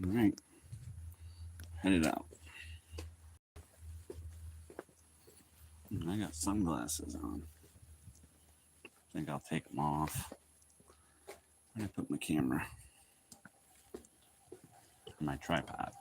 All right, headed out. I got sunglasses on. I think I'll take them off. I'm gonna put my camera on my tripod.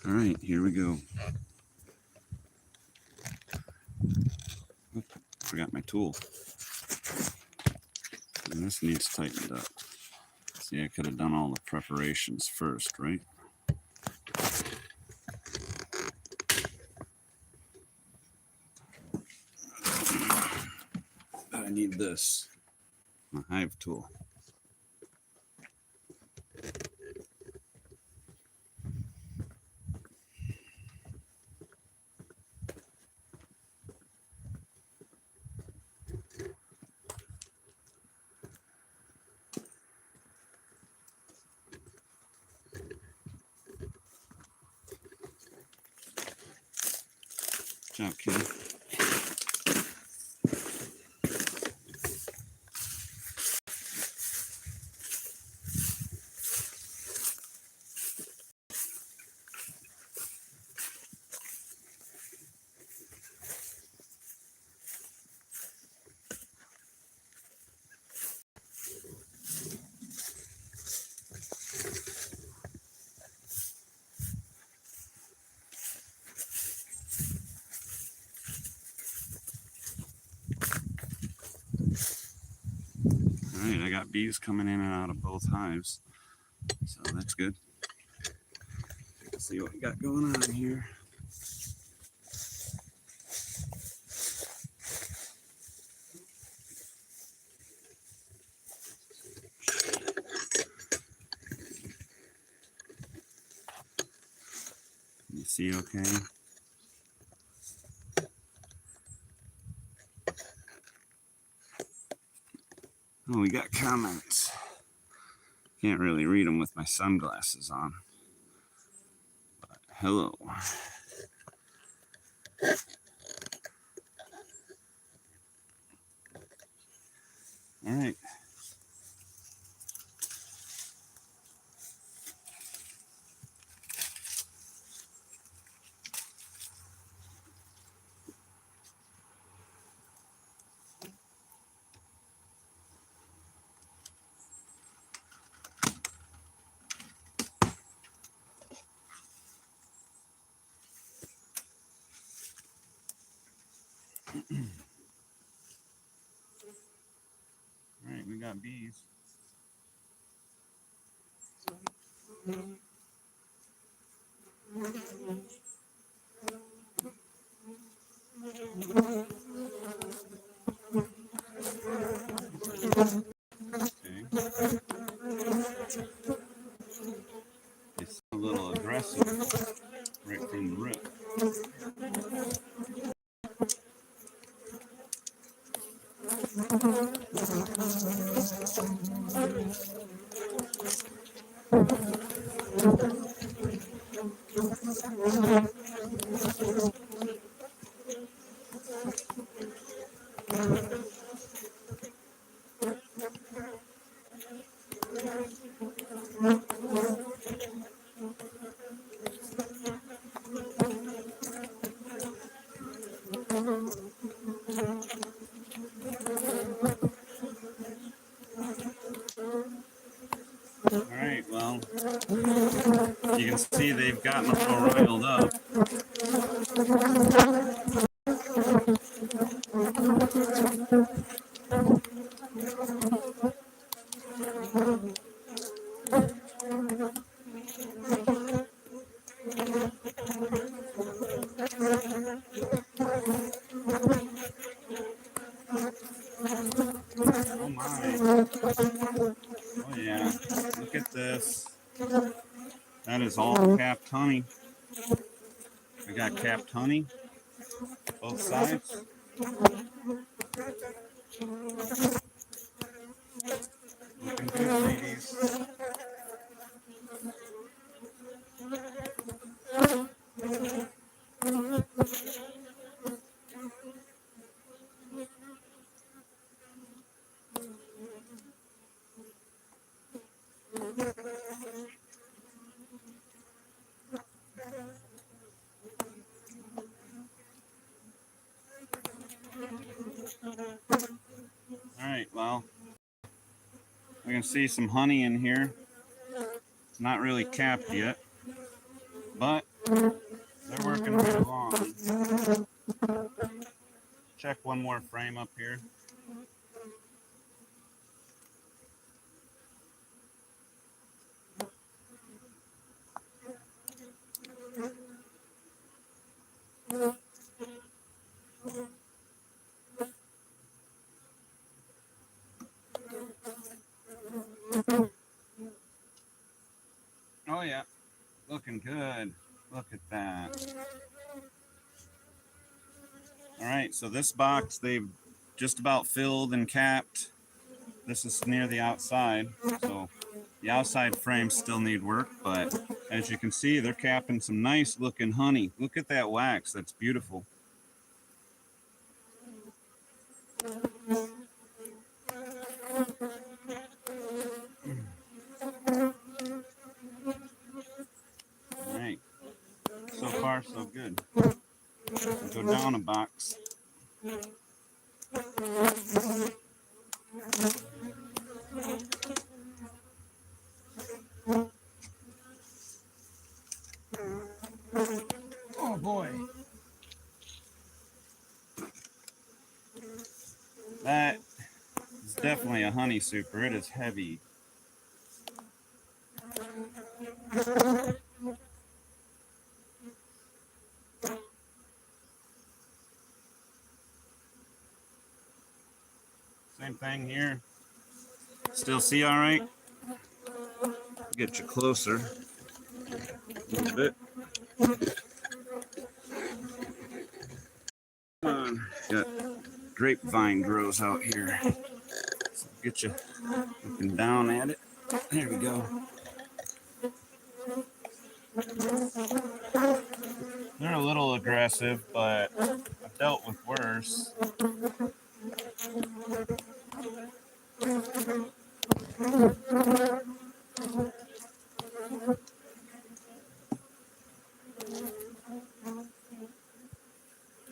All right, here we go. Oop, forgot my tool. And this needs tightened up. See, I could have done all the preparations first, right? But I need this, my hive tool. Good job, kid. All right, I got bees coming in and out of both hives, so that's good. Let's see what we got going on here. You see okay? Oh, we got comments. Can't really read them with my sunglasses on. But hello. All right. All right, we got bees. Okay. It's a little aggressive right from the rip. All right, well, you can see they've gotten all riled up. Oh my. Oh yeah, look at this. That is all capped honey. I got capped honey, both sides. Looking good, ladies. All right, well, we can see some honey in here. It's not really capped yet, but they're working right along. Check one more frame up here. Oh yeah, looking good. Look at that. All right, so this box they've just about filled and capped. This is near the outside, so the outside frames still need work, but as you can see, they're capping some nice looking honey. Look at that wax, that's beautiful. All right, so far so good. We'll go down a box. Oh boy. That is definitely a honey super. It is heavy. Same thing here. Still see all right? Get you closer a little bit. Come on. Got grapevine grows out here. So get you looking down at it. There we go. They're a little aggressive, but I've dealt with worse.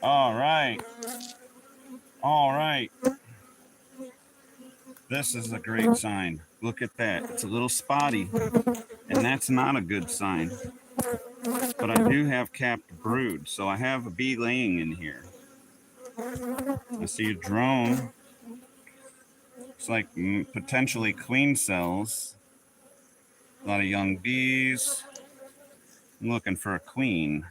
All right. All right. This is a great sign. Look at that. It's a little spotty, and that's not a good sign. But I do have capped brood, so I have a bee laying in here. I see a drone. Looks like potentially queen cells. A lot of young bees. I'm looking for a queen.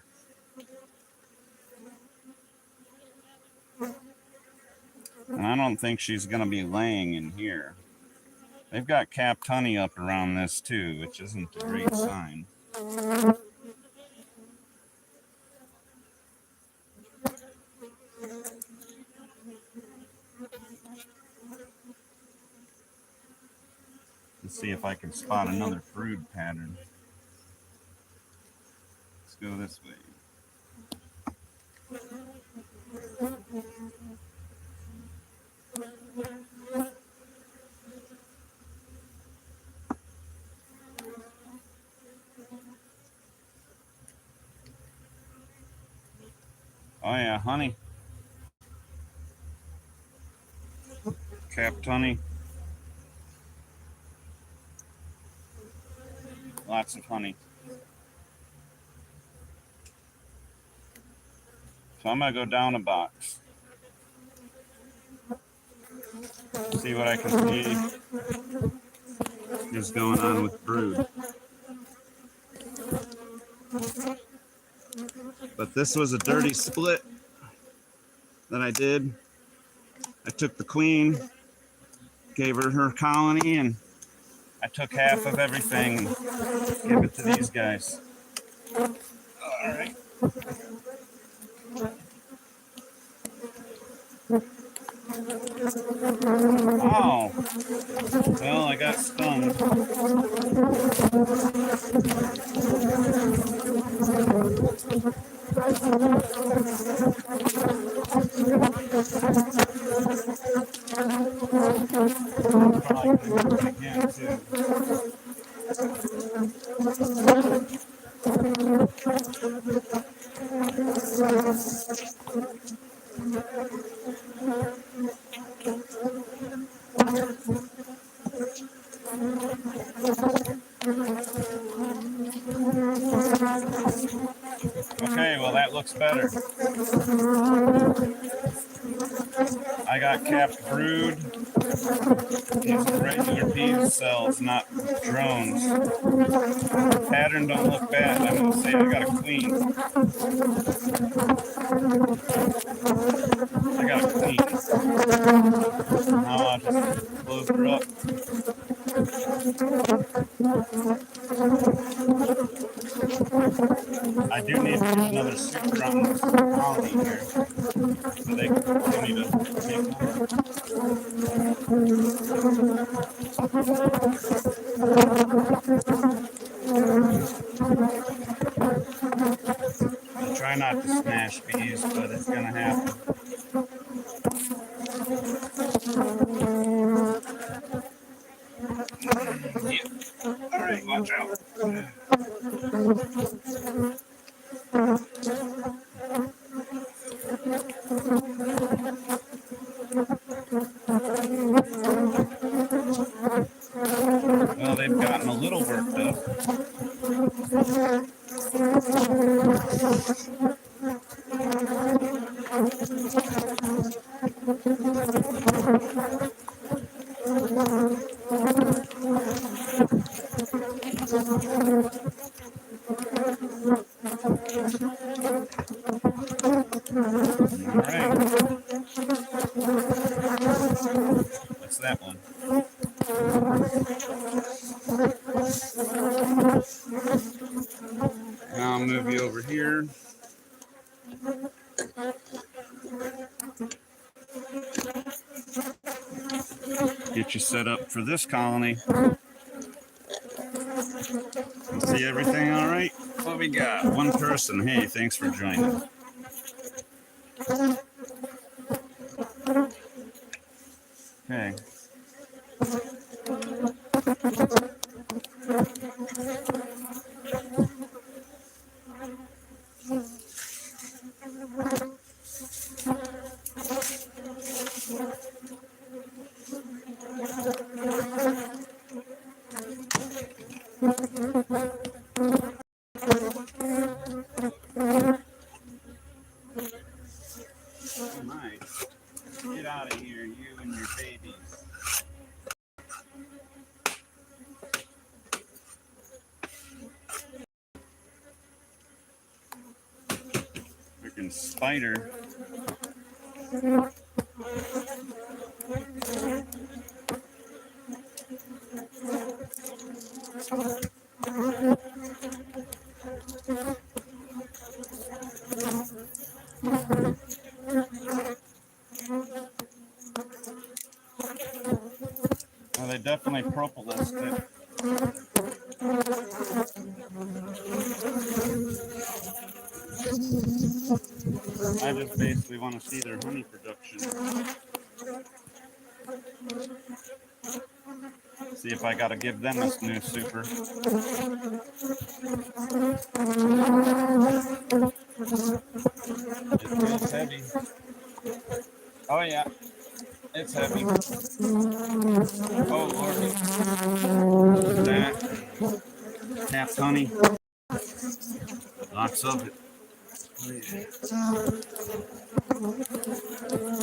And I don't think she's going to be laying in here. They've got capped honey up around this too, which isn't a great sign. Let's see if I can spot another brood pattern. Let's go this way. Oh yeah, honey. Capped honey. Lots of honey. So I'm going to go down a box. See what I can see is going on with brood. But this was a dirty split that I did. I took the queen, gave her her colony, and I took half of everything and gave it to these guys. All right. Oh, well, I got stung. Probably gonna do it again too. Okay, well that looks better. I got capped brood. These are regular bees cells, not drones. The pattern don't look bad. I'm gonna say I got a queen. I got a queen. Now I'll just close her up. I do need to get another super on this colony here so they can continue to make honey. I'll try not to smash bees, but it's gonna happen. Yeah. All right, watch out. Well, they've gotten a little worked up. All right. What's that one? Now I'll move you over here. Get you set up for this colony. You see everything all right? What we got? One person. Hey, thanks for joining. Okay. Nice. Get out of here, you and your babies. Freaking spider. Well, they definitely propolised it. I just basically want to see their honey production. See if I got to give them a new super. It feels heavy. Oh yeah, it's heavy. Oh lordy. That capped honey. Lots of it.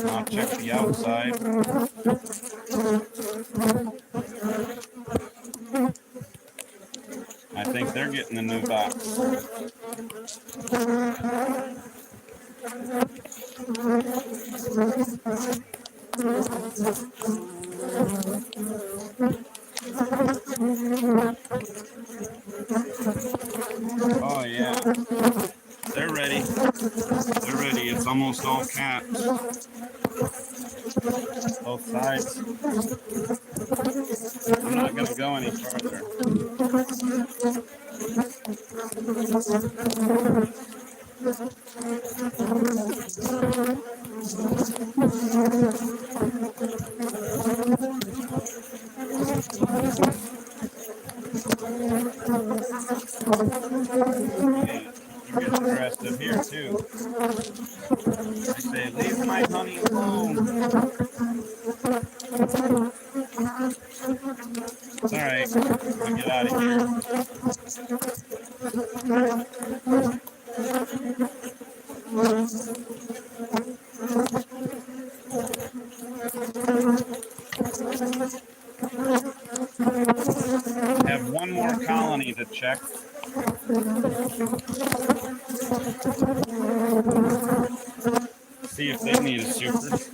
I'll check the outside. I think they're getting a new box. Oh yeah, they're ready. They're ready. It's almost all capped. Both I'm not going to go any further. Man, they're getting aggressive here too. I say, leave my honey alone. It's all right. I'm gonna get out of here. I have one more colony to check. See if they need a supers.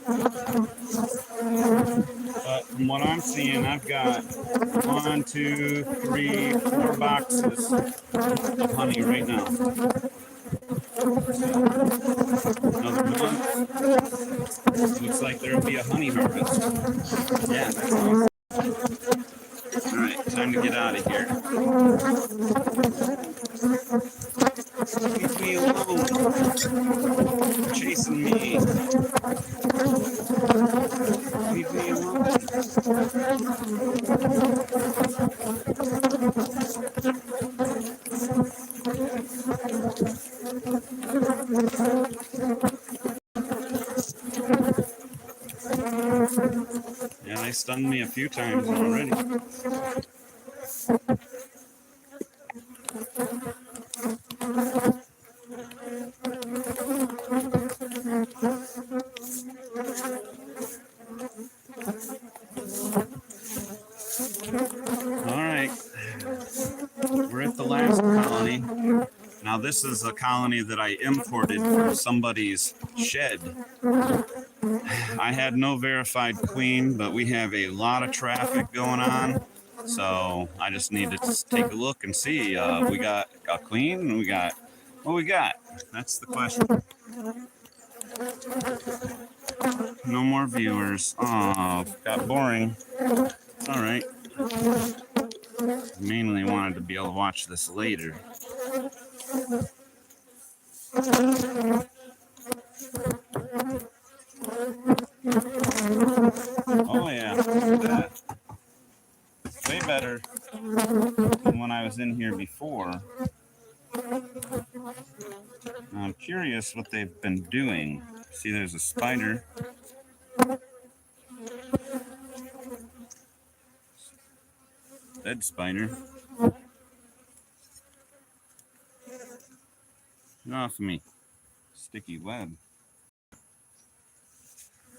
But from what I'm seeing, I've got 1, 2, 3, 4 boxes of honey right now. So another month. Looks like there'll be a honey harvest. Yeah, that's awesome. All right, time to get out of here. Leave me alone. You're chasing me. Leave me alone. Yeah, they stung me a few times already. All right, we're at the last colony. Now this is a colony that I imported from somebody's shed. I had no verified queen, but we have a lot of traffic going on. So I just need to take a look and see. We got a queen and we got, what we got? That's the question. No more viewers. Oh, got boring. It's all right. Mainly wanted to be able to watch this later. Oh yeah, look at that. Way better than when I was in here before. I'm curious what they've been doing. See, there's a spider. Dead spider. Get off of me. Sticky web.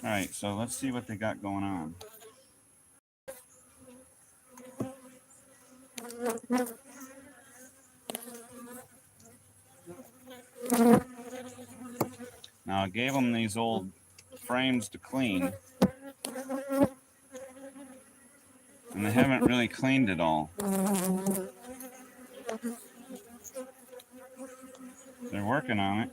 Alright, so let's see what they got going on. Now I gave them these old frames to clean, and they haven't really cleaned it all. They're working on it.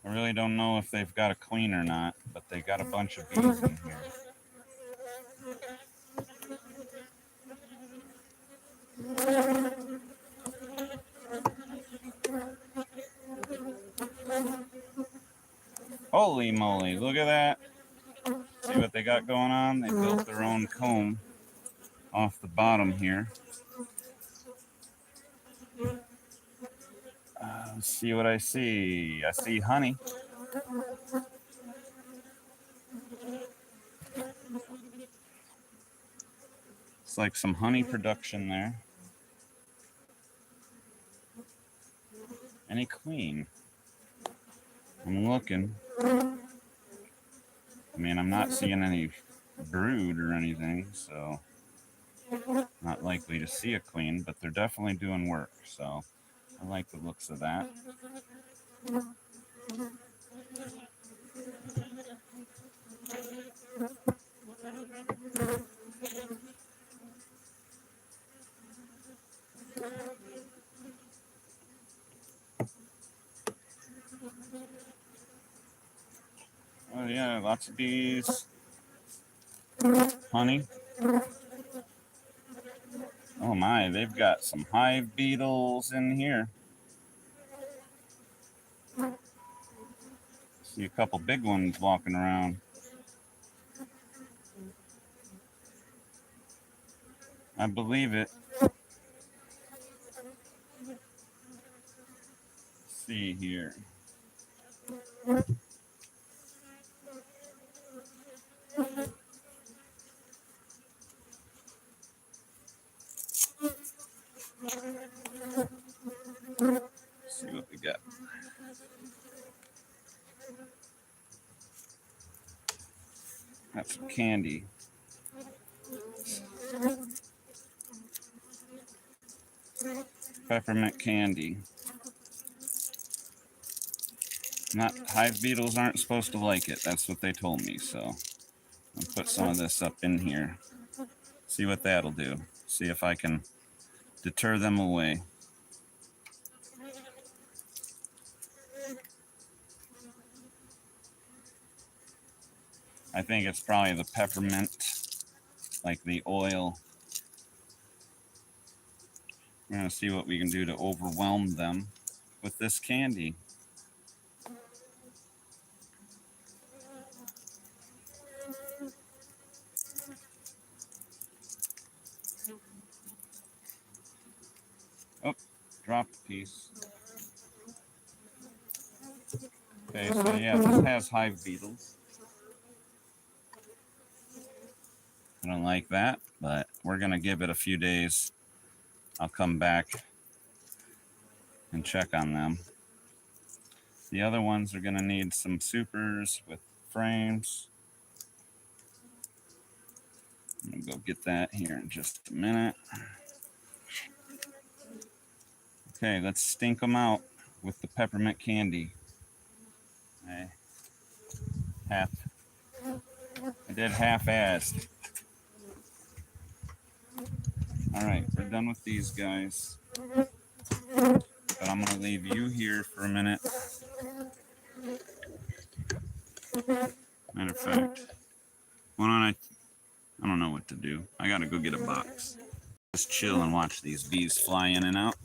I really don't know if they've got a queen or not, but they got a bunch of bees in here. Holy moly, look at that. See what they got going on? They built their own comb off the bottom here. Let's see what I see. I see honey. It's like some honey production there. Any queen? I'm looking. I mean, I'm not seeing any brood or anything, so not likely to see a queen, but they're definitely doing work, so I like the looks of that. Oh yeah, lots of bees. Honey. Oh my, they've got some hive beetles in here. See a couple big ones walking around. I believe it. Let's see here. Let's see what we got. Got some candy. Peppermint candy. Not hive beetles aren't supposed to like it. That's what they told me. So I'll put some of this up in here. See what that'll do. See if I can deter them away. I think it's probably the peppermint, like the oil. We're going to see what we can do to overwhelm them with this candy. Oh, dropped a piece. Okay, so yeah, this has hive beetles. I don't like that, but we're going to give it a few days. I'll come back and check on them. The other ones are going to need some supers with frames. I'm going to go get that here in just a minute. Okay, let's stink them out with the peppermint candy. I did half-assed. All right, we're done with these guys. But I'm going to leave you here for a minute. Matter of fact, why don't I don't know what to do. I got to go get a box. Just chill and watch these bees fly in and out.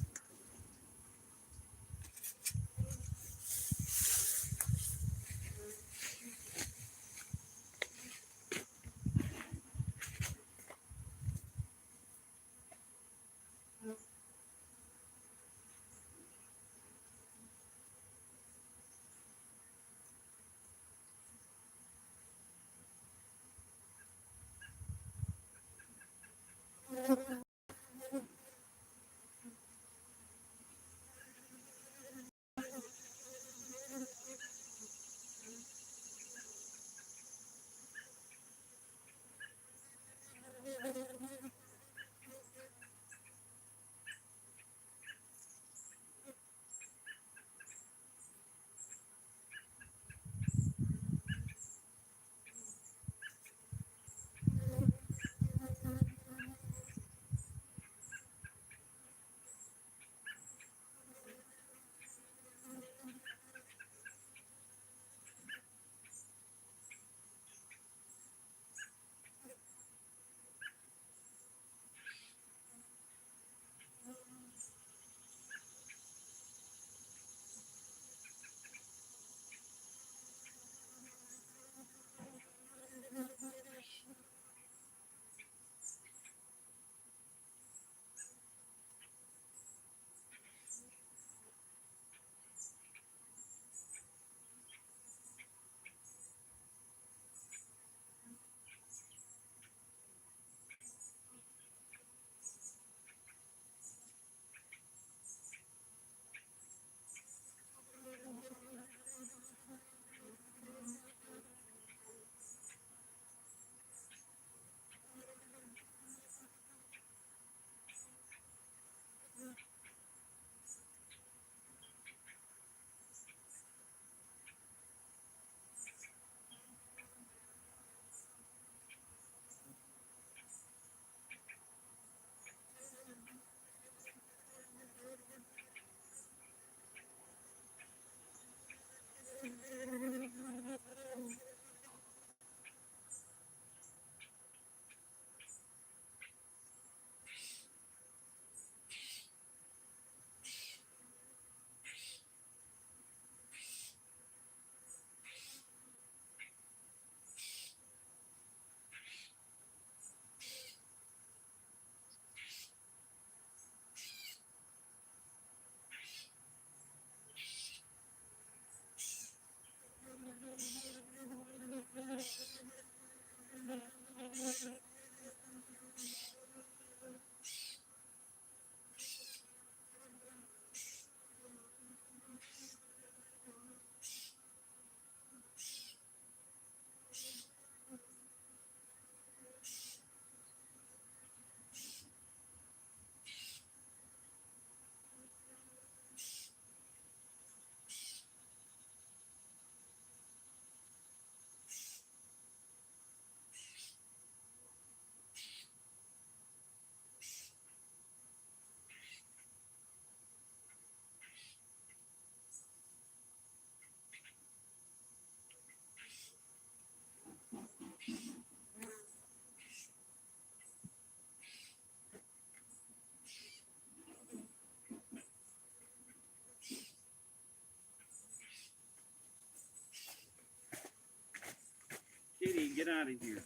Kitty, get out of here.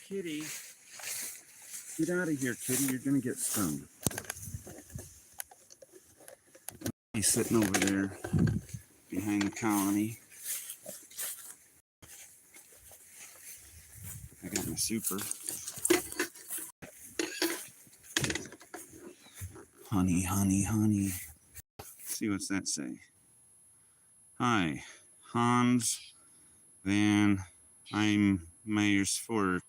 Kitty, get out of here, Kitty. You're gonna get stung. He's sitting over there behind the colony. I got my super. Honey, honey, honey. Let's see what's that say? Hi, Hans van Amersfoort.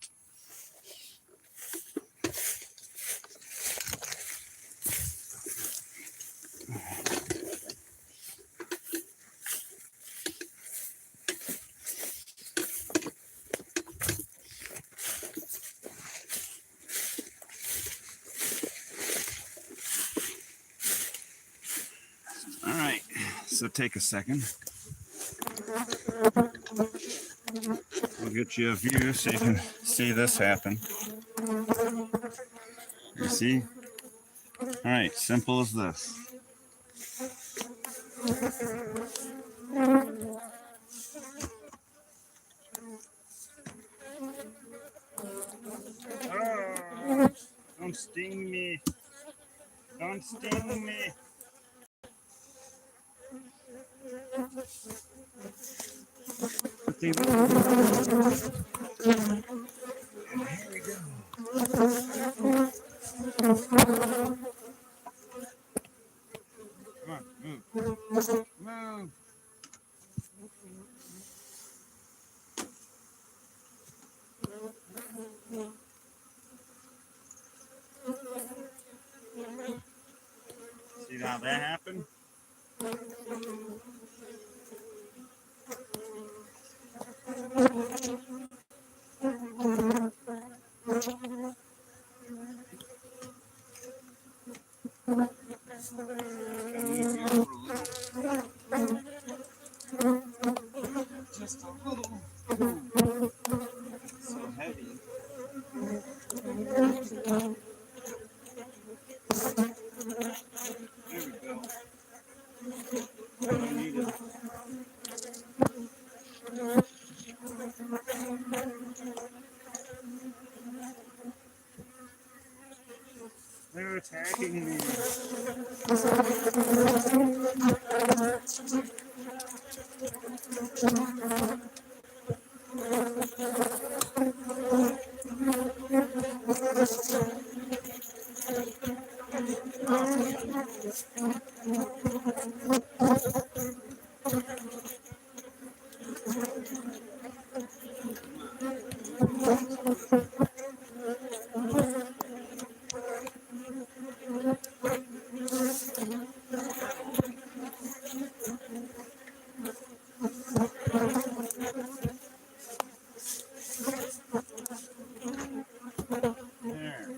All right, so take a second. I'll get you a view so you can see this happen. You see? All right, simple as this. Oh, don't sting me. Don't sting me. Here we go. Come on, move. Move. See how that happened? Just a little. So heavy. There we go. I need it. They're attacking me. There.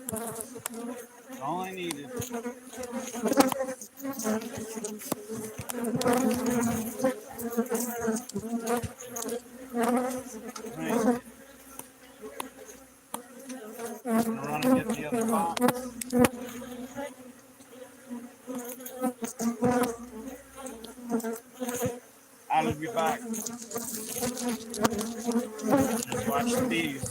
All I needed. Right. I'm gonna run and get the other box. I'll be back. Just watch the bees.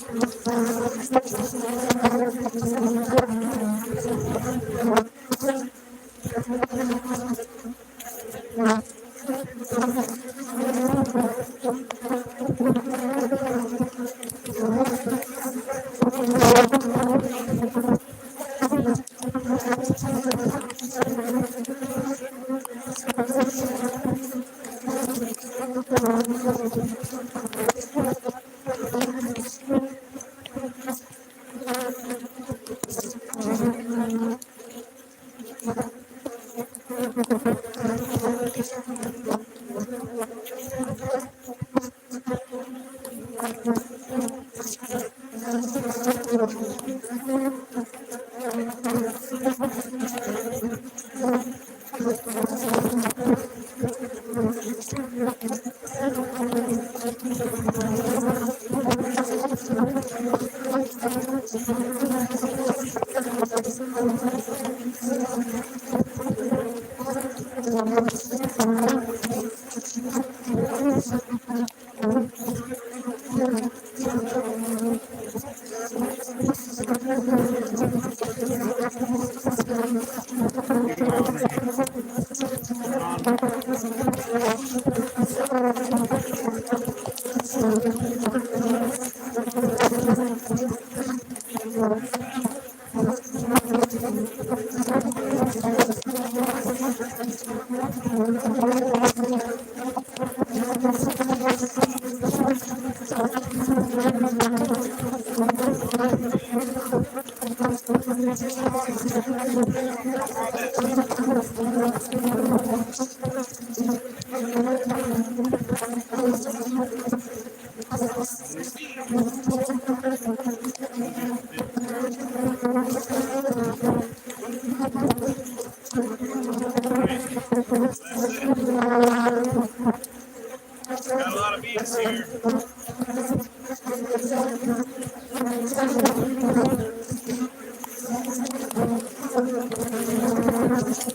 Got a lot of bees here.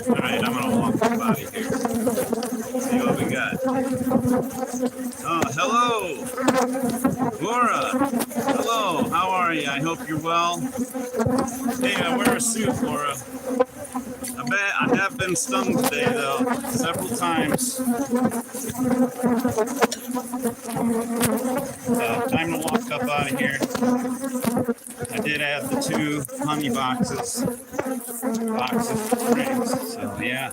All right, I'm gonna walk the body here. See what we got. Oh, hello, Laura. Hello, how are you? I hope you're well. Hey, I wear a suit, Laura. I have been stung today, though, several times. Time to walk up out of here. I did add the 2 honey boxes of rings. So yeah,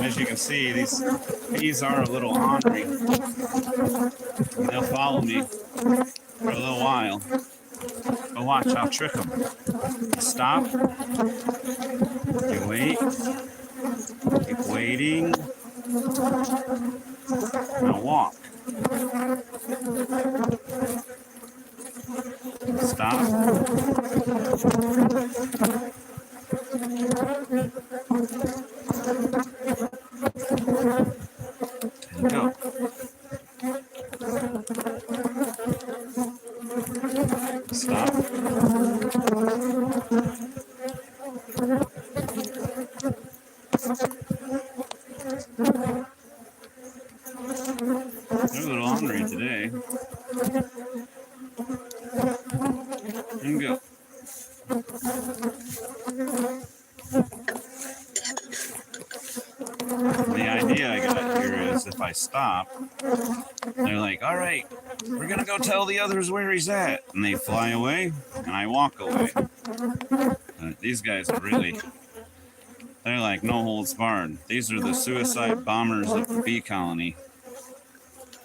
as you can see, these are a little ornery. They'll follow me for a little while. But watch, I'll trick them. Stop. You wait. Keep waiting. Now walk. Stop. And go. Stop. They're a little hungry today. And go. The idea I got here is if I stop, they're like, all right, we're going to go tell the others where he's at. And they fly away, and I walk away. These guys are really, they're like no holds barred. These are the suicide bombers of the bee colony.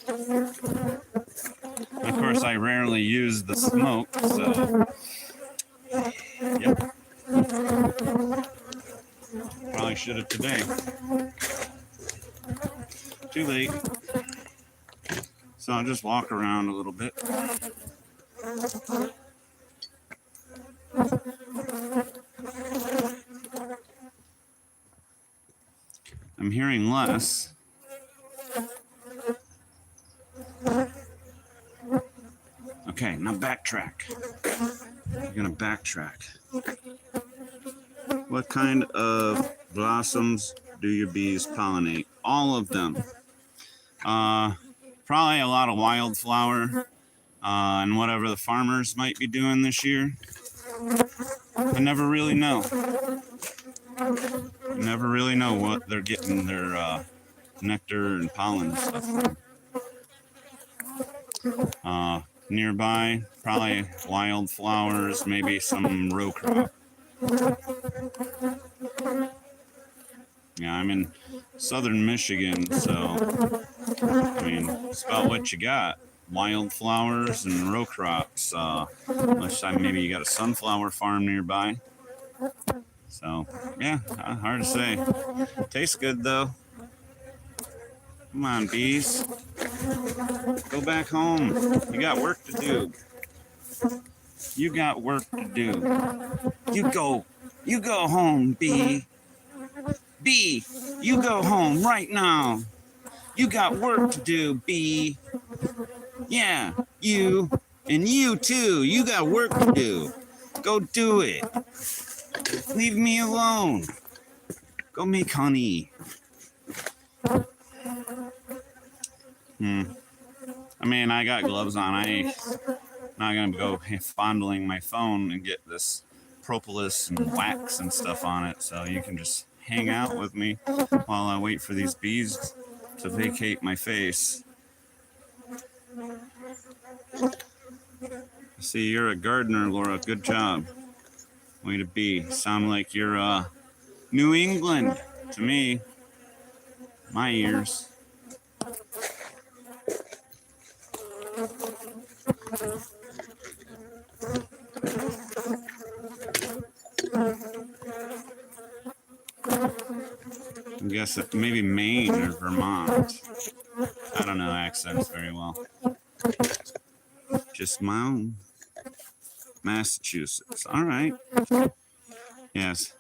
Of course, I rarely use the smoke, so, yep. Probably should have today. Too late. So I'll just walk around a little bit. I'm hearing less. Okay, now backtrack. You're gonna backtrack. What kind of blossoms do your bees pollinate? All of them. Probably a lot of wildflower and whatever the farmers might be doing this year. I never really know. I never really know what they're getting their nectar and pollen and stuff from. Nearby, probably wildflowers, maybe some row crop. Yeah, I'm in southern Michigan, so I mean, it's about what you got. Wildflowers and row crops. Unless maybe you got a sunflower farm nearby. So, yeah, hard to say. Tastes good, though. Come on, bees. Go back home. You got work to do. You got work to do. You go home, bee. Bee, you go home right now. You got work to do, bee. Yeah, you. And you, too. You got work to do. Go do it. Leave me alone. Go make honey. I mean, I got gloves on. I'm not going to go fondling my phone and get this propolis and wax and stuff on it. So you can just hang out with me while I wait for these bees to vacate my face. See, you're a gardener, Laura. Good job. Way to be. Sound like you're New England to me. My ears. I guess maybe Maine or Vermont. I don't know accents very well. Just my own. Massachusetts. All right. Yes.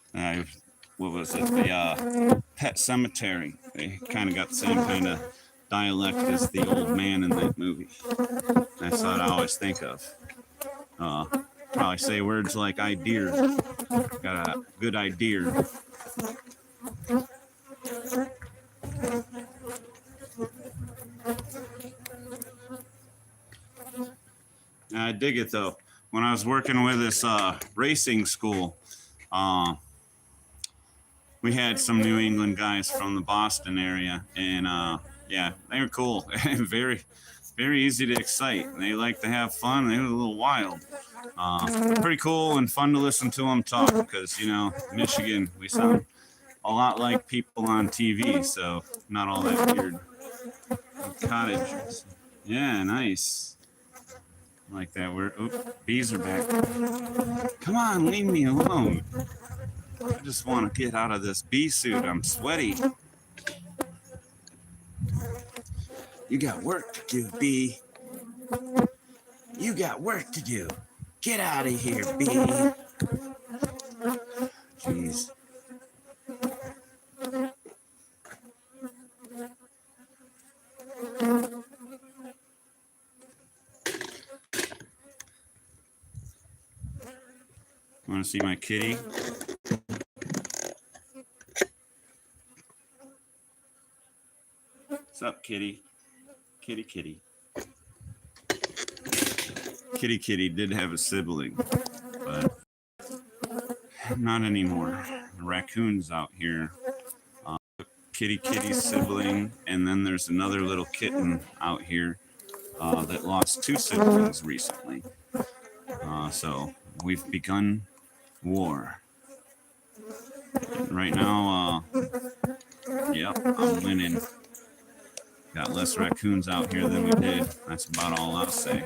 What was it? The Pet Cemetery. They kind of got the same kind of dialect as the old man in that movie. That's what I always think of. Probably say words like idea. Got a good idea. I dig it though. When I was working with this racing school, we had some New England guys from the Boston area, and yeah, they were cool. very, very easy to excite. They like to have fun. They were a little wild. Pretty cool and fun to listen to them talk because, you know, Michigan, we sound a lot like people on TV, so not all that weird. Cottages. Yeah, nice. Like that. Bees are back. Come on, leave me alone. I just want to get out of this bee suit. I'm sweaty. You got work to do, bee. You got work to do. Get out of here, bee. Jeez. Want to see my kitty? What's up, kitty? Kitty, kitty. Kitty, kitty did have a sibling, but not anymore. The raccoon's out here. Kitty, kitty's sibling, and then there's another little kitten out here that lost 2 siblings recently. So we've begun war. Right now, yep, I'm winning. Got less raccoons out here than we did. That's about all I'll say.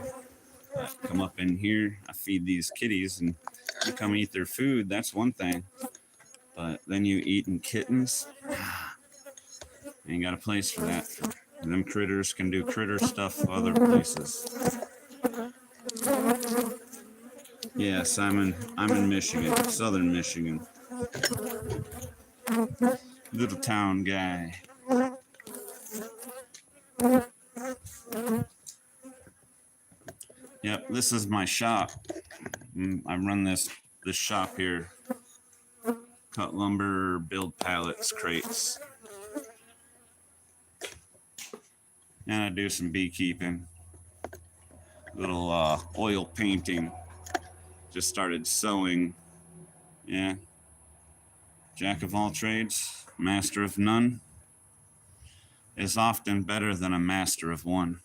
Come up in here, I feed these kitties, and you come eat their food. That's one thing. But then you eating kittens, ain't got a place for that. Them critters can do critter stuff other places. Yes, I'm in Michigan, southern Michigan. Little town guy. Yep, this is my shop. I run this shop here. Cut lumber, build pallets, crates. And I do some beekeeping. Little oil painting. Just started sewing. Yeah. Jack of all trades, master of none, is often better than a master of one.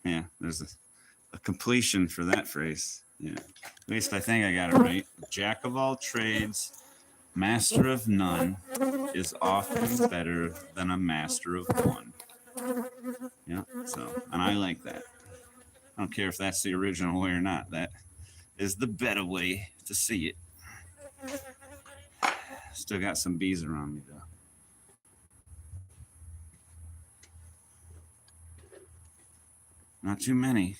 Yeah, there's a completion for that phrase. Yeah, at least I think I got it right. Jack of all trades, master of none, is often better than a master of one. Yeah, so, and I like that. I don't care if that's the original way or not. That is the better way to see it. Still got some bees around me, though. Not too many.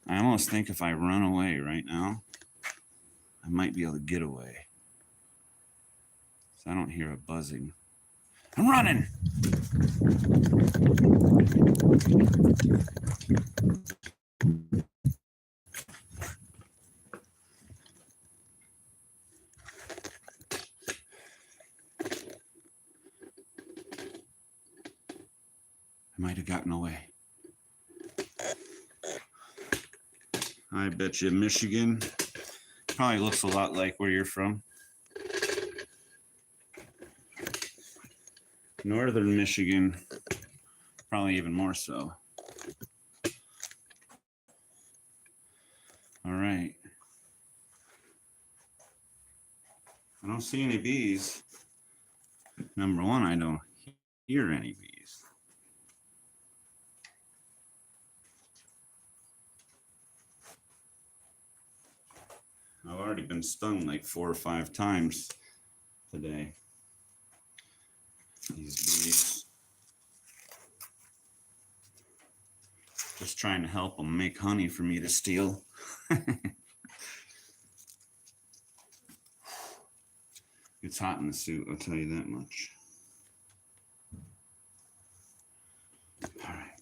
I almost think if I run away right now, I might be able to get away. So I don't hear a buzzing. I'm running! I might have gotten away. I bet you Michigan probably looks a lot like where you're from. Northern Michigan, probably even more so. All right. I don't see any bees. Number one, I don't hear any bees. I've already been stung like 4 or 5 times today. These bees. Just trying to help them make honey for me to steal. It's hot in the suit, I'll tell you that much. All right.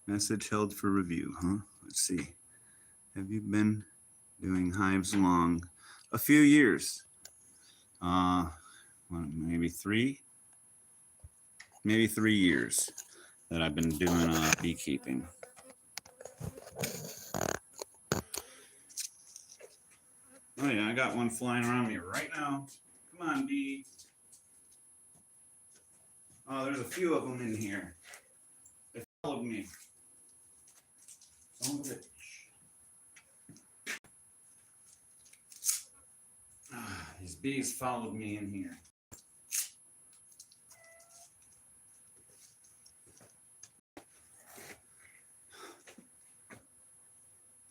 Message held for review, huh? Let's see. Have you been doing hives long? A few years. Maybe 3? Maybe 3 years that I've been doing beekeeping. Oh yeah, I got one flying around me right now. Come on, bee. Oh, there's a few of them in here. They followed me. Son of a bitch. These bees followed me in here.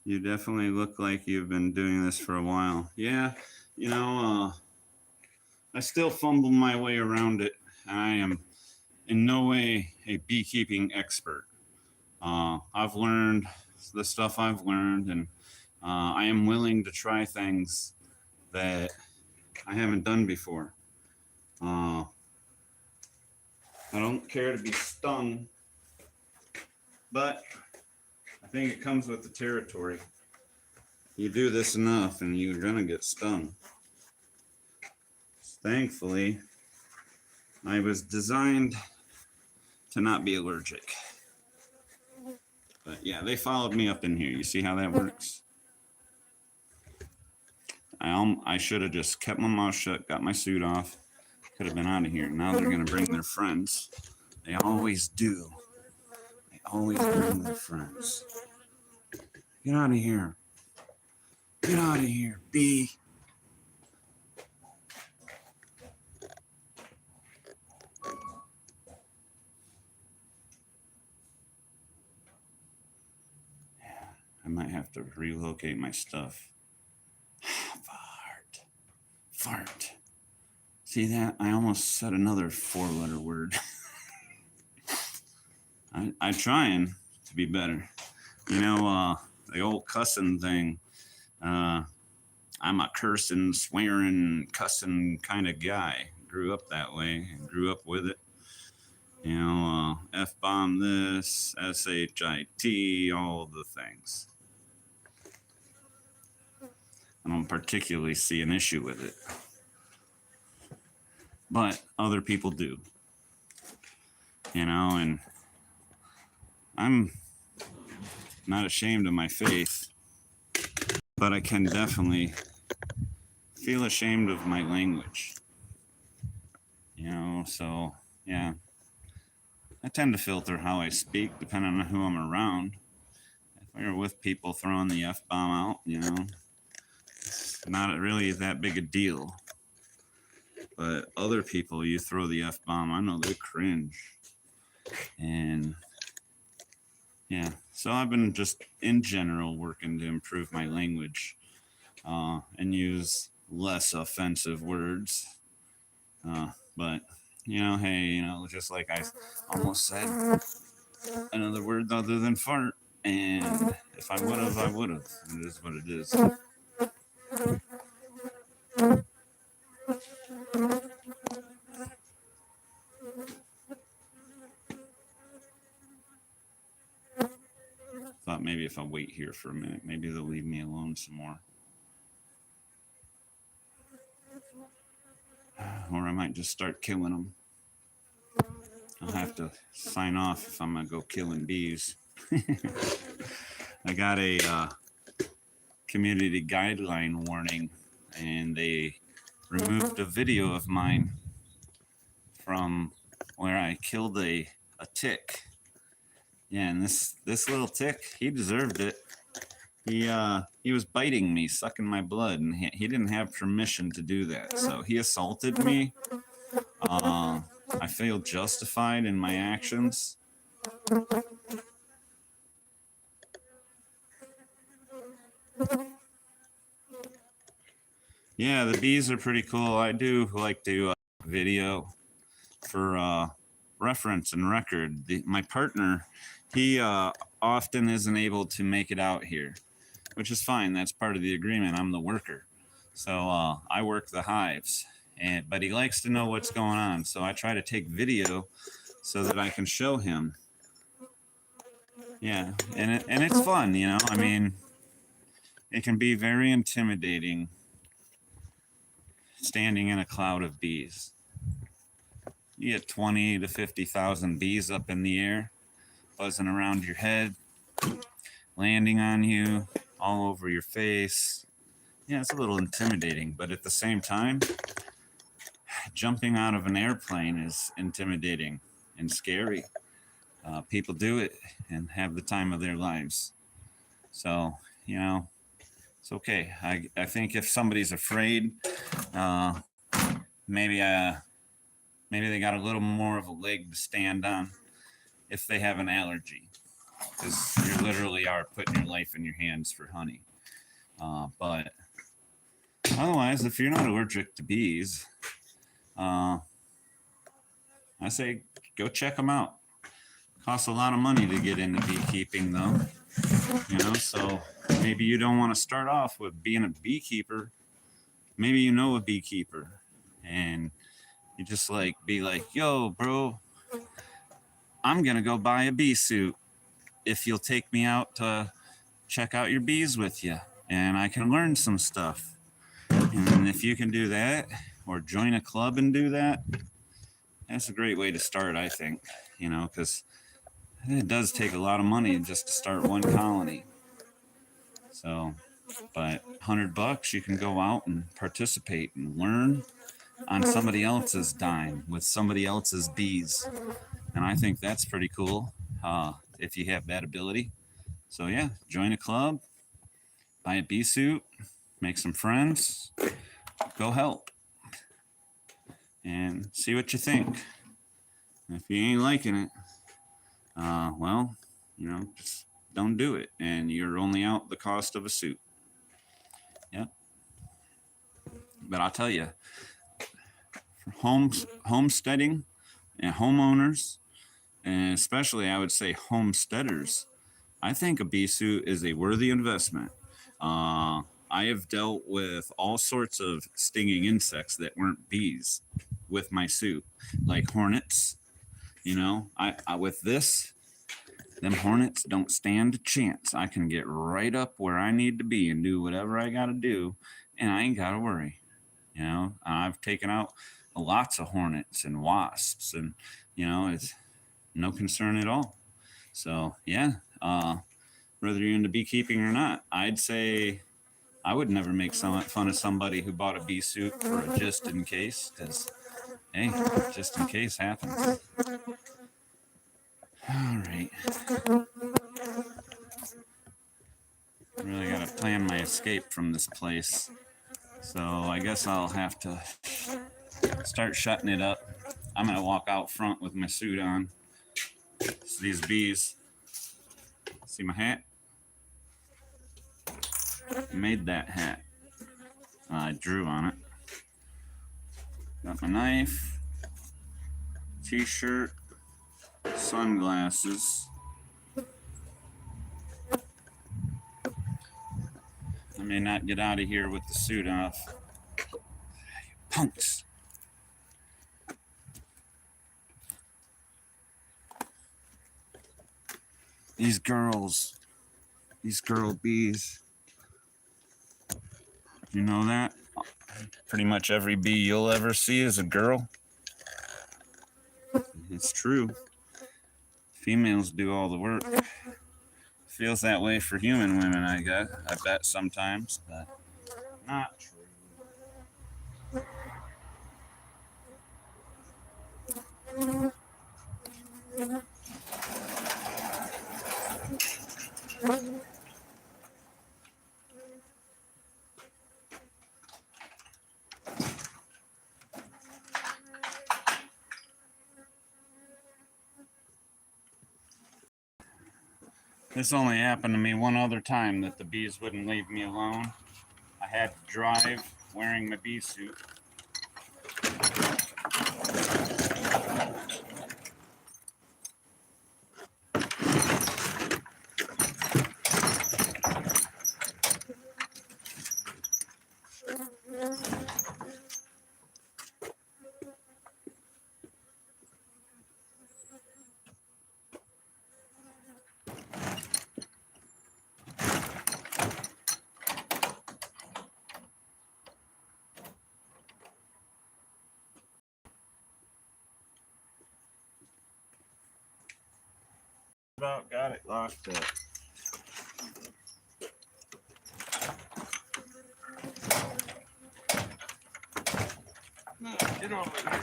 You definitely look like you've been doing this for a while. Yeah, you know, I still fumble my way around it. I am in no way a beekeeping expert. I've learned the stuff I've learned, and I am willing to try things that I haven't done before. I don't care to be stung, but I think it comes with the territory. You do this enough and you're gonna get stung. Thankfully, I was designed to not be allergic. But yeah, they followed me up in here. You see how that works? I should have just kept my mouth shut, got my suit off, could have been out of here. Now they're gonna bring their friends. They always do. They always bring their friends. Get out of here. Get out of here, bee. I might have to relocate my stuff. Fart. Fart. See that? I almost said another 4-letter word. I'm trying to be better. You know, the old cussing thing. I'm a cursing, swearing, cussing kind of guy. Grew up that way and grew up with it. You know, F-bomb this, S-H-I-T, all the things. I don't particularly see an issue with it. But other people do. You know, and I'm not ashamed of my faith, but I can definitely feel ashamed of my language. You know, so yeah. I tend to filter how I speak depending on who I'm around. If we're with people throwing the F-bomb out, you know, it's not really that big a deal. But other people, you throw the F-bomb, I know they cringe. And yeah, so I've been just in general working to improve my language and use less offensive words. But, you know, hey, you know, just like I almost said another word other than fart. And if I would have, I would have. It is what it is. Thought maybe if I wait here for a minute, maybe they'll leave me alone some more. Or I might just start killing them. I'll have to sign off if I'm going to go killing bees. I got a community guideline warning, and they removed a video of mine from where I killed a tick. Yeah, and this little tick, he deserved it. He was biting me, sucking my blood, and he didn't have permission to do that. So he assaulted me. I feel justified in my actions. Yeah, the bees are pretty cool. I do like to video for reference and record. My partner, he often isn't able to make it out here, which is fine. That's part of the agreement. I'm the worker. So I work the hives, but he likes to know what's going on. So I try to take video so that I can show him. Yeah, and it's fun, you know. I mean, it can be very intimidating standing in a cloud of bees. You get 20 to 50,000 bees up in the air, buzzing around your head, landing on you, all over your face. Yeah, it's a little intimidating, but at the same time, jumping out of an airplane is intimidating and scary. People do it and have the time of their lives. So, you know, it's okay. I think if somebody's afraid, maybe they got a little more of a leg to stand on if they have an allergy, because you literally are putting your life in your hands for honey. But otherwise, if you're not allergic to bees, I say go check them out. Costs a lot of money to get into beekeeping, though. You know, so maybe you don't want to start off with being a beekeeper. Maybe you know a beekeeper, and you just be like, yo, bro, I'm gonna go buy a bee suit if you'll take me out to check out your bees with you, and I can learn some stuff. And if you can do that, or join a club and do that, that's a great way to start, I think, you know, because it does take a lot of money just to start one colony. So, but $100, you can go out and participate and learn on somebody else's dime with somebody else's bees. And I think that's pretty cool if you have that ability. So yeah, join a club, buy a bee suit, make some friends, go help, and see what you think. If you ain't liking it, well, you know, just don't do it, and you're only out the cost of a suit. Yep. But I'll tell you, homesteading and homeowners, and especially I would say homesteaders, I think a bee suit is a worthy investment. I have dealt with all sorts of stinging insects that weren't bees with my suit, like hornets. You know, I with this, them hornets don't stand a chance. I can get right up where I need to be and do whatever I got to do, and I ain't got to worry. You know, I've taken out lots of hornets and wasps, and, you know, it's no concern at all. So, yeah, whether you're into beekeeping or not, I'd say I would never make fun of somebody who bought a bee suit for a just in case, because, hey, just in case happens. All right. I really got to plan my escape from this place. So I guess I'll have to start shutting it up. I'm going to walk out front with my suit on. So these bees. See my hat? I made that hat. I drew on it. Got my knife, t-shirt, sunglasses. I may not get out of here with the suit off. Punks. These girls, these girl bees. You know that? Pretty much every bee you'll ever see is a girl. It's true. Females do all the work. Feels that way for human women, I guess. I bet sometimes, but not true. This only happened to me one other time that the bees wouldn't leave me alone. I had to drive wearing my bee suit. About got it locked up. Get over here.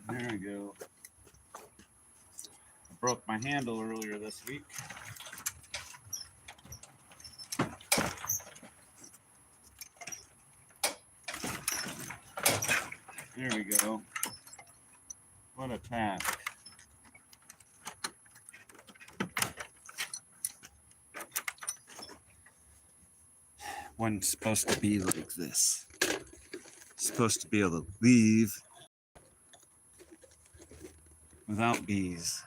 There we go. I broke my handle earlier this week. There we go. What a task. Wasn't supposed to be like this. Supposed to be able to leave without bees.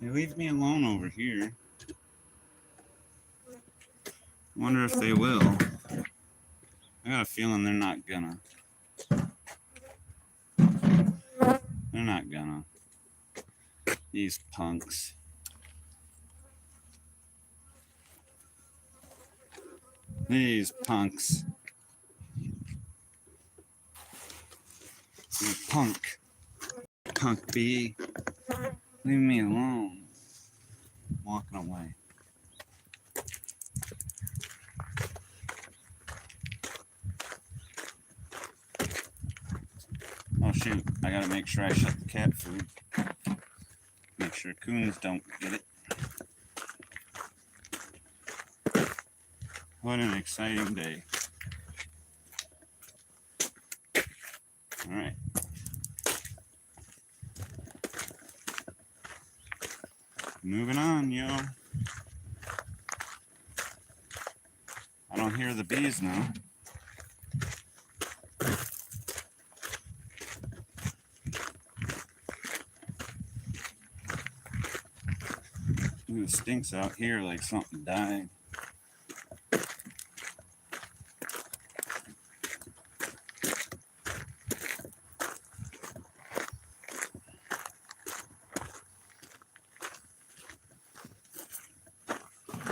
They leave me alone over here. Wonder if they will. I got a feeling they're not gonna. They're not gonna. These punks. These punks. You're a punk. Punk bee. Leave me alone. I'm walking away. Oh shoot, I gotta make sure I shut the cat food. Make sure coons don't get it. What an exciting day. Alright. Moving on, yo. I don't hear the bees now. Ooh, it stinks out here like something died.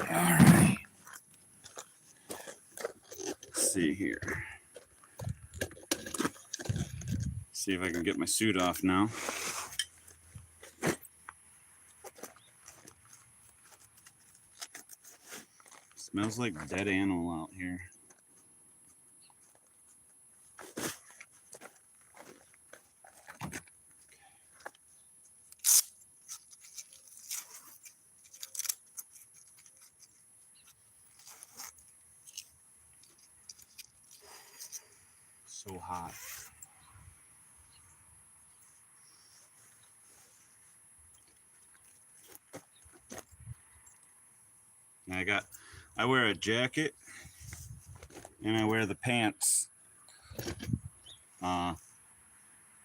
Alright. Let's see here. See if I can get my suit off now. Smells like dead animal out here. So hot. I wear a jacket and I wear the pants. I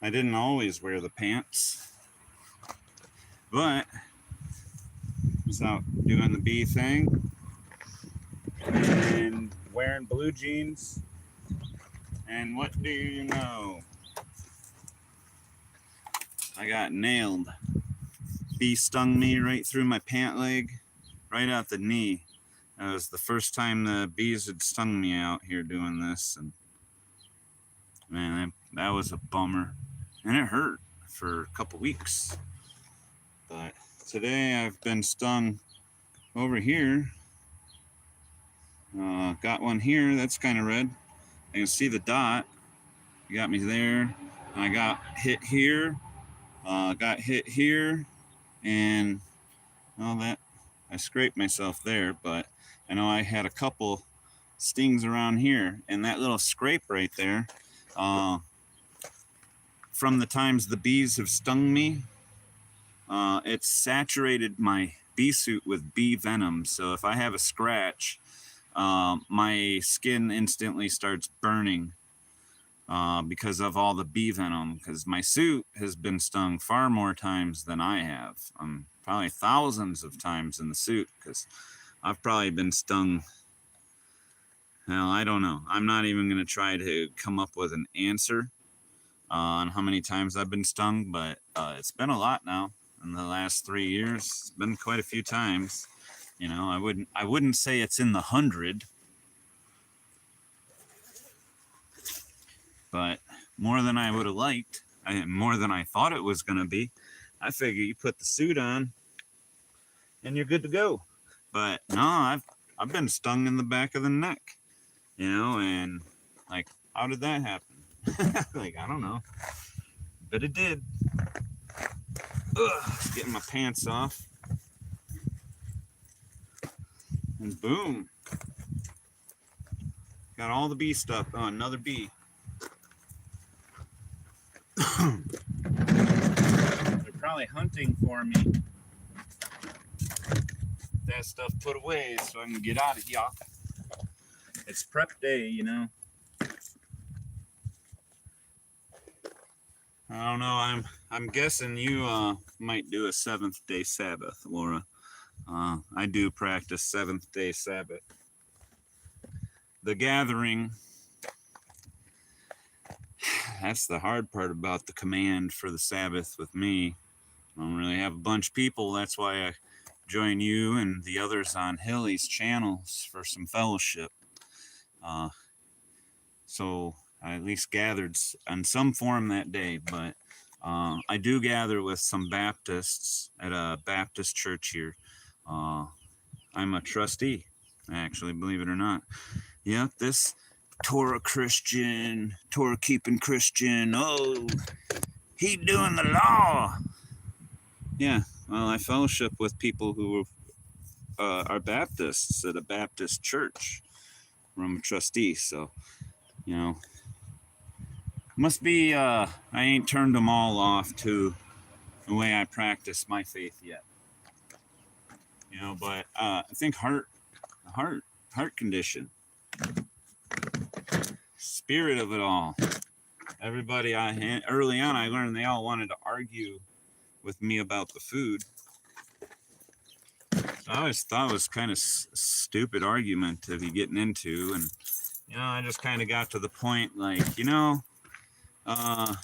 didn't always wear the pants, but I was out doing the bee thing and wearing blue jeans. And what do you know? I got nailed. Bee stung me right through my pant leg, right out the knee. That was the first time the bees had stung me out here doing this, and man, that was a bummer, and it hurt for a couple weeks. But today I've been stung over here. Got one here that's kind of red. I can see the dot. You got me there. I got hit here. Got hit here, and well, that I scraped myself there. But I know I had a couple stings around here, and that little scrape right there. From the times the bees have stung me, it's saturated my bee suit with bee venom. So if I have a scratch, my skin instantly starts burning because of all the bee venom. Because my suit has been stung far more times than I have. Probably thousands of times in the suit, because I've probably been stung. Well, I don't know. I'm not even going to try to come up with an answer on how many times I've been stung, but it's been a lot now in the last 3 years. It's been quite a few times. You know, I wouldn't say it's in the 100, but more than I would have liked, more than I thought it was going to be. I figure you put the suit on and you're good to go. But no, I've been stung in the back of the neck, you know, and like, how did that happen? Like, I don't know, but it did. Ugh, getting my pants off, and boom, got all the bee stuff. Oh, another bee. They're probably hunting for me. That stuff put away so I can get out of here. It's prep day, you know. I don't know. I'm guessing you might do a 7th-day Sabbath, Laura. I do practice 7th-day Sabbath. The gathering. That's the hard part about the command for the Sabbath with me. I don't really have a bunch of people. That's why I join you and the others on Hilly's channels for some fellowship. So I at least gathered in some form that day, but I do gather with some Baptists at a Baptist church here. I'm a trustee, actually, believe it or not. Yeah, this Torah Christian, Torah keeping Christian, oh, he doing the law. Yeah, well, I fellowship with people who are Baptists at a Baptist church. I'm a trustee, so, you know, must be, I ain't turned them all off to the way I practice my faith yet. You know, but I think heart condition, spirit of it all. Everybody, early on, I learned they all wanted to argue with me about the food. I always thought it was kind of stupid argument to be getting into, and you know, I just kind of got to the point, like, you know, I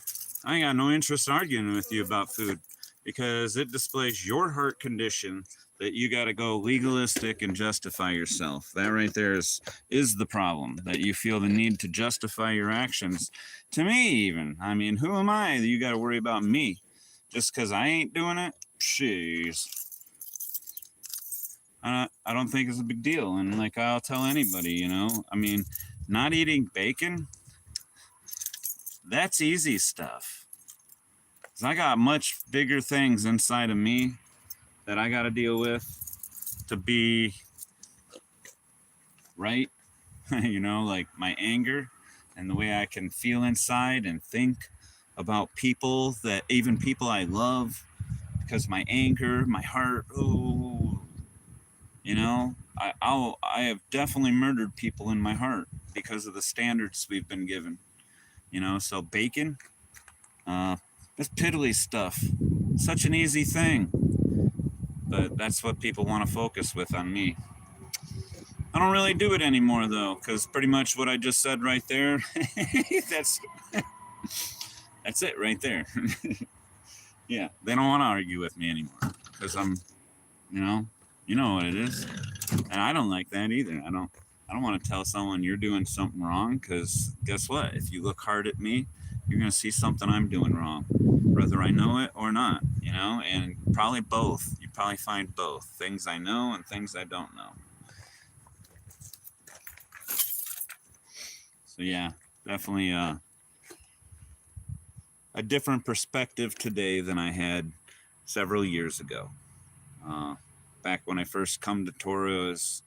ain't got no interest in arguing with you about food, because it displays your heart condition that you got to go legalistic and justify yourself. That right there is the problem, that you feel the need to justify your actions to me even. I mean, who am I that you got to worry about me just because I ain't doing it? Jeez. I don't think it's a big deal. And like I'll tell anybody, you know, I mean, not eating bacon, that's easy stuff. 'Cause I got much bigger things inside of me that I got to deal with to be right. You know, like my anger and the way I can feel inside and think about people, that even people I love, because my anger, my heart, oh, you know, I have definitely murdered people in my heart because of the standards we've been given. You know, so bacon, that's piddly stuff. Such an easy thing. But that's what people want to focus with on me. I don't really do it anymore, though, because pretty much what I just said right there, that's it right there. Yeah, they don't want to argue with me anymore because I'm, you know what it is. And I don't like that either. I don't want to tell someone you're doing something wrong, because guess what? If you look hard at me, you're going to see something I'm doing wrong, whether I know it or not, you know, and probably both. You probably find both things I know and things I don't know. So yeah, definitely a different perspective today than I had several years ago. Back when I first come to Toro, it was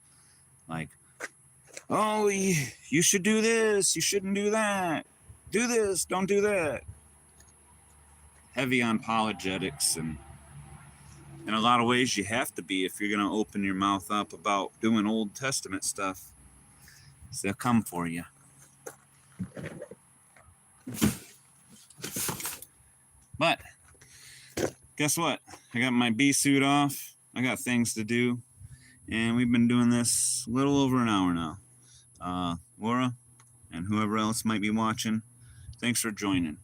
like, oh, you should do this, you shouldn't do that, do this, don't do that. Heavy on apologetics, and in a lot of ways you have to be if you're going to open your mouth up about doing Old Testament stuff. So they'll come for you. But guess what? I got my bee suit off. I got things to do. And we've been doing this a little over an hour now. Laura and whoever else might be watching, thanks for joining.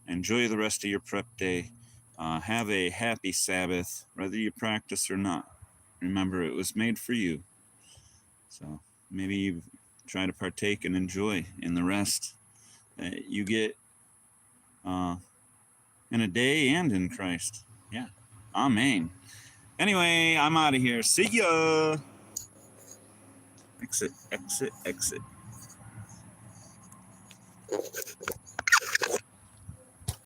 Enjoy the rest of your prep day. Have a happy Sabbath, whether you practice or not. Remember, it was made for you. So maybe you try to partake and enjoy in the rest that you get in a day and in Christ. Yeah. Amen. Anyway, I'm out of here. See ya. Exit, exit, exit.